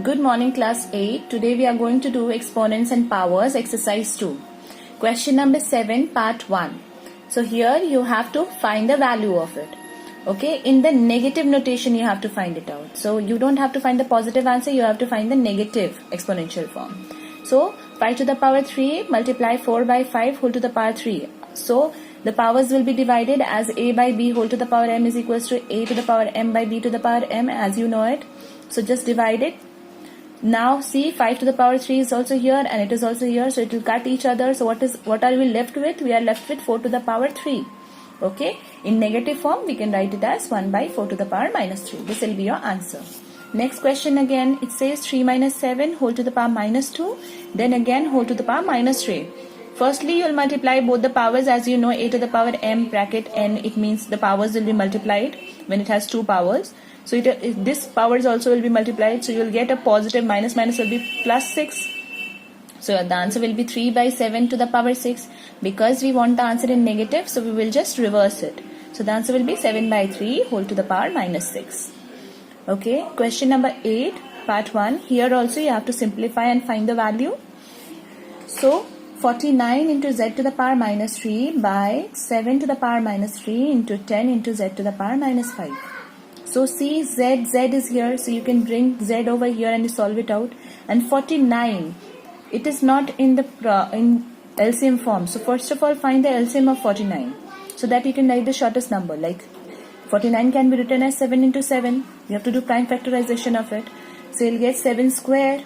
Good morning class 8. Today we are going to do exponents and powers exercise 2. Question number 7 part 1. So here you have to find the value of it. Okay, in the negative notation you have to find it out. So you don't have to find the positive answer, you have to find the negative exponential form. So 5 to the power 3 multiply 4 by 5 whole to the power 3. So the powers will be divided as a by b whole to the power m is equals to a to the power m by b to the power m, as you know it. So just divide it. Now see, 5 to the power 3 is also here and it is also here, so it will cut each other. So what are we left with? We are left with 4 to the power 3. Okay, in negative form we can write it as 1 by 4 to the power minus 3. This will be your answer. Next question again, it says 3 minus 7 whole to the power minus 2, then again whole to the power minus 3. Firstly, you will multiply both the powers. As you know, a to the power m bracket n, it means the powers will be multiplied when it has two powers. So this powers also will be multiplied. So you will get a positive, minus will be plus 6. So the answer will be 3 by 7 to the power 6. Because we want the answer in negative, so we will just reverse it. So the answer will be 7 by 3 whole to the power minus 6. Okay, question number 8, part 1. Here also you have to simplify and find the value. So 49 into z to the power minus 3 by 7 to the power minus 3 into 10 into z to the power minus 5. So see, z is here, so you can bring z over here and solve it out. And 49, it is not in the in LCM form. So first of all, find the LCM of 49, so that you can write the shortest number. Like 49 can be written as 7 into 7. You have to do prime factorization of it. So you'll get 7 square.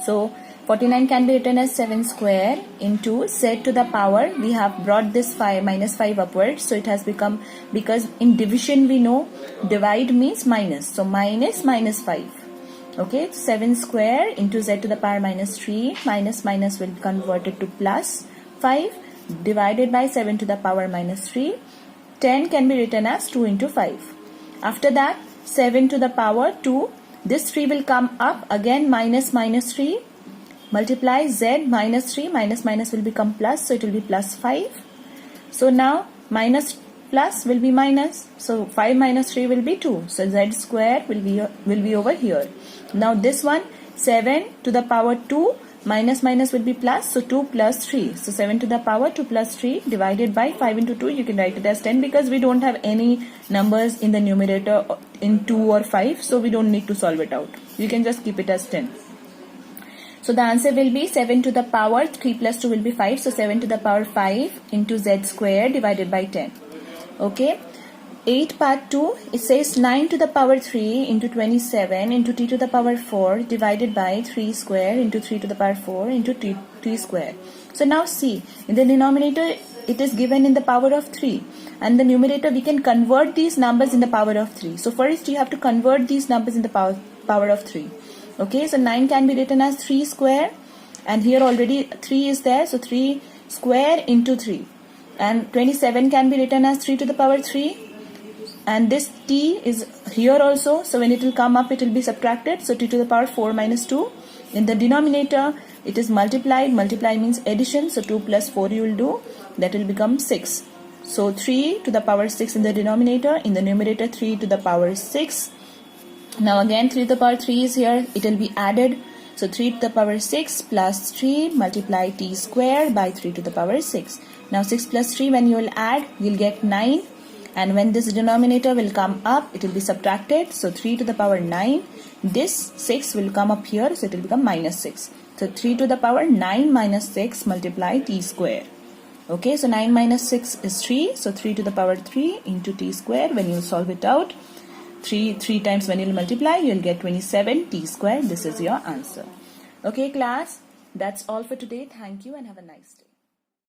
So 49 can be written as 7 square into z to the power. We have brought this 5 minus 5 upwards. So it has become, because in division we know divide means minus. So minus 5. Okay, 7 square into z to the power minus 3. Minus will be converted to plus 5 divided by 7 to the power minus 3. 10 can be written as 2 into 5. After that, 7 to the power 2. This 3 will come up again, minus 3. Multiply z minus 3, minus will become plus, so it will be plus 5. So now minus plus will be minus, so 5 minus 3 will be 2. So z square will be over here. Now this one, 7 to the power 2, minus will be plus, so 2 plus 3. So 7 to the power 2 plus 3 divided by 5 into 2, you can write it as 10, because we don't have any numbers in the numerator in 2 or 5, so we don't need to solve it out. You can just keep it as 10. So the answer will be 7 to the power 3 plus 2 will be 5. So 7 to the power 5 into z square divided by 10. Okay. 8 part 2, it says 9 to the power 3 into 27 into t to the power 4 divided by 3 square into 3 to the power 4 into t square. So now see, in the denominator it is given in the power of 3, and the numerator we can convert these numbers in the power of 3. So first you have to convert these numbers in the power of 3. Okay, so 9 can be written as 3 square, and here already 3 is there, so 3 square into 3. And 27 can be written as 3 to the power 3, and this t is here also, so when it will come up it will be subtracted, so t to the power 4 minus 2. In the denominator it is multiplied, multiply means addition, so 2 plus 4 you will do, that will become 6. So 3 to the power 6 in the denominator, in the numerator 3 to the power 6. Now again 3 to the power 3 is here, it will be added. So 3 to the power 6 plus 3 multiply t square by 3 to the power 6. Now 6 plus 3, when you will add, you will get 9. And when this denominator will come up, it will be subtracted. So 3 to the power 9. This 6 will come up here, so it will become minus 6. So 3 to the power 9 minus 6 multiply t square. Okay, so 9 minus 6 is 3. So 3 to the power 3 into t square. When you solve it out, 3 times when you will multiply, you will get 27 t square. This is your answer. Okay class, that's all for today. Thank you and have a nice day.